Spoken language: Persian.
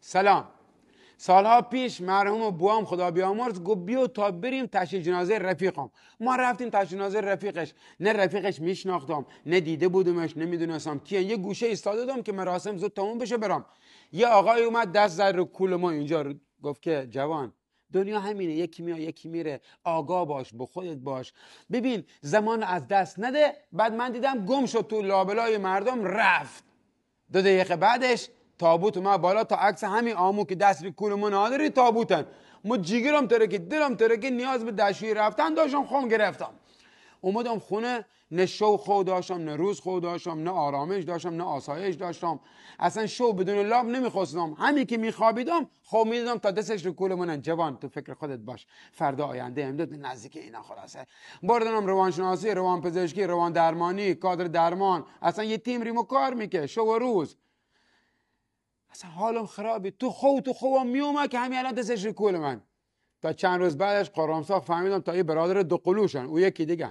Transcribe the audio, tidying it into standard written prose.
سلام. سالها پیش مرحوم بوام خدا بیامرز گفت بیا تا بریم تشییع جنازه رفیقم. ما رفتیم تشییع جنازه رفیقش. نه رفیقش میشناختم، نه دیده بودمش، نمیدونستم کیه. یه گوشه ایستاده بودم که مراسم زود تموم بشه برام. یه آقای اومد دست زد رو کول ما اینجا، گفت که جوان دنیا همینه، یکی میاد یکی میره، آگاه باش، با خودت باش، ببین زمان از دست نده. بعد من دیدم گم شد تو لابلای مردم رفت. 2 دقیقه بعدش تابوت اومد بالا، تا عکس همین آمو که دست به کول ما نداری تابوتن. ما جیگرم ترکی دلم ترکی، نیاز به دشویی رفتن داشتم، خون گرفتم. اومدم خونه، نه شو خود داشتم، نه روز خود داشتم، نه آرامش داشتم، نه آسایش داشتم. اصلا شو بدون لاب نمیخواستم. همین که میخوابیدم خب میدیدم تا دستش رو کول منن. جوان تو فکر خودت باش، فردا آینده امداد نزدیک اینا. خلاصه بردنم روانشناسی، روانپزشکی، روان درمانی، کادر درمان. اصلا یه تیم ریمو کار میکه شو و روز. اصلا حالم خرابی. تو خوام میومد که همین الان دستش رو کول من. تا چند روز بعدش قرامساق فهمیدم تا یه برادر دو قلوشن، او یکی دیگه.